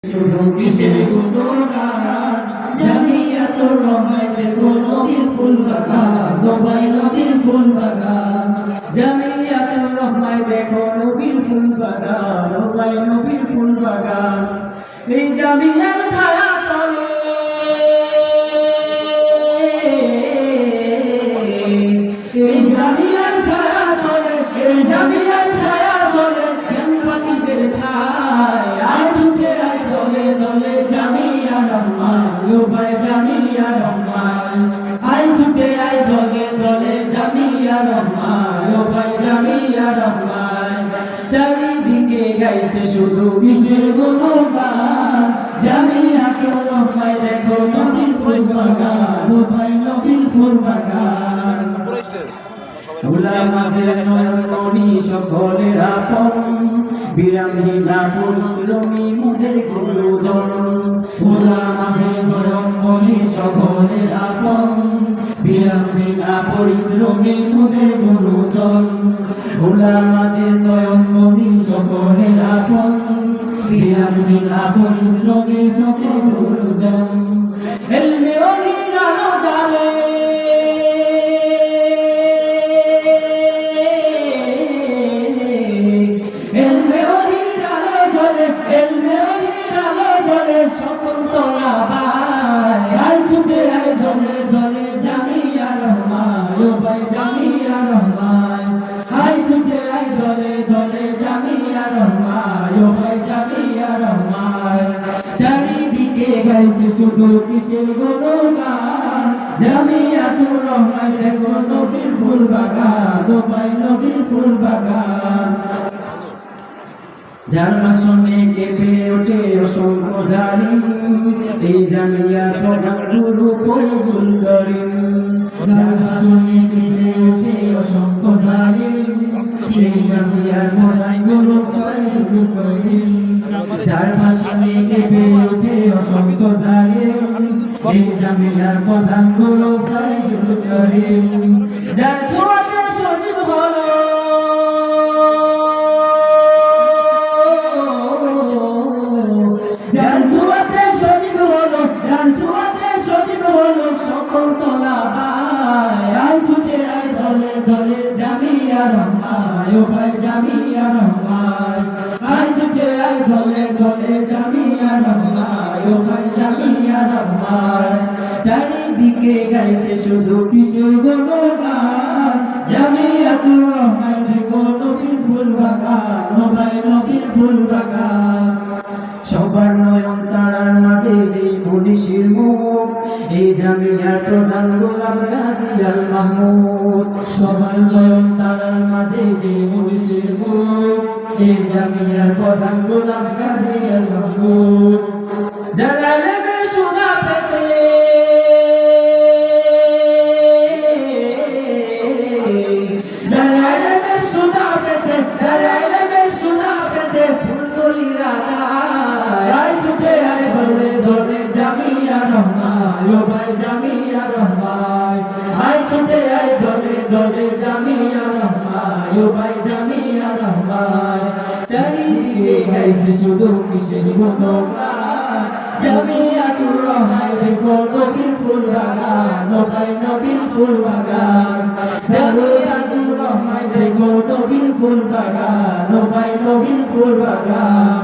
শুধু কিসের গুণগান জামিয়াতুর রহমায় দেখো নবীর ফুল বাগান ও ভাই নবীর ফুল বাগান জামিয়াতুর রহমায় দেখো নবীর ফুল বাগান ও ভাই নবীর ফুল বাগান এই জামিয়ার ছায়া তলে এই জামিয়ার ছায়া তলে এই জামিয়ার ছায়া তলে জান্নাতীদের ঠাই আয় ছুটে আয় দলে দলে জামিয়া রহমান ও ভাই জামিয়া রহমান আয় ছুটে আয় দলে দলে জামিয়া রহমান ও ভাই জামিয়া রহমান চারিদিকে গাইছে শুধু কিসের গুণগান জামিয়াতুর রহমায় দেখো নবীর ফুল বাগান ও ভাই নবীর ফুল বাগান উলামাদের নয়নমণি সকলের আপন বিরামহীনা পরিশ্রমী মুদের গুরুজন উলামাদের নয়নমণি সকলের আপন বিরামহীনা পরিশ্রমী মুদের গুরুজন উলামাদের নয়নমণি সকলের আপন বিরামহীনা পরিশ্রমী সকল গুরুজন এলমে ওলির আলো জ্বালে এলমে ওলির আলো জ্বলে এলমে ওলির আলো জ্বলে সকল তোলা ভাই আয় ছুটে আয় দলে দলে জামিয়া রহমান ও ভাই জামিয়া রহমান আয় ছুটে আয় দলে দলে জামিয়া রহমান ও ভাই জামিয়া রহমান চারিদিকে গাইছে শুধু কিসের গুণগান জামিয়াতুর রহমান দেখো নবীর ফুল বাগান ও ভাই নবীর ফুল বাগান যার মাসনে কেঁপে ওঠে অসংখ্য জালিম এই জামিয়ার প্রধান গুরু ফয়জুল করিম যার ভাষণে কেঁপে ওঠে অসংখ্য জালিম এই জামিয়ার প্রধান গুরু ফয়জুল করিম যার ভাষণে কেঁপে ওঠে অসংখ্য জালিম এই জামিয়ার প্রধান গুরু ফয়জুল করিম যার ছোঁয়াতে সজীব হলো যার ছোঁয়াতে সজীব হলো যার ছোঁয়াতে সজীব হলো সকল তোলা ভাই আয় ছুটে আয় দলে দলে জামিয়া রহমান ও ভাই জামিয়া রহমান আয় ছুটে আয় দলে দলে জামিয়া রহমান ও ভাই জামিয়া রহমান চারিদিকে গাইছে শুধু কিশোর গুণগান জামিয়াতুর রহমান দেখো নবীর ফুল বাগান ও ভাই নবীর ফুল বাগান সবার নয়ন তারার মাঝে যে মনীষীর মুখ এই জামিয়ার প্রধান গোলাম গাজী আল মাহমুদ সবার নয়ন তারার মাঝে যে মনীষীর মুখ এই জামিয়ার প্রধান গোলাম গাজী আল মাহমুদ যারা লেবে সোনা পেতে যারা এলেমে সোনা পেতে যারা এলেমে সোনা পেতে ফুলতলিরা যায় আয় ছুটে আয় দলে দলে জামিয়া রহমান ও ভাই জামিয়া রহমান আয় ছুটে আয় দলে দলে জামিয়া রহমান ও ভাই জামিয়া রহমান চারিদিকে গাইছে শুধু কিসের গুণগান জামিয়াতুর রহমান দেখো নবীর ফুল বাগান ও ভাই নবীর ফুল বাগান জামিয়াতুর রহমান দেখো নবীর ফুল বাগান ও ভাই নবীর ফুল বাগান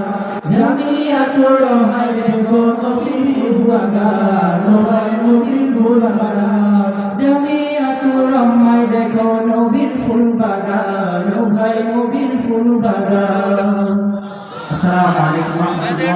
জামিয়াতুর রহমান দেখো নবীর ফুল বাগান ও ভাই নবীর ফুল বাগান জামিয়াতুর রহমায় দেখো নবীর ফুল বাগান ও ভাই নবীর ফুল বাগান। আসসালামু আলাইকুম।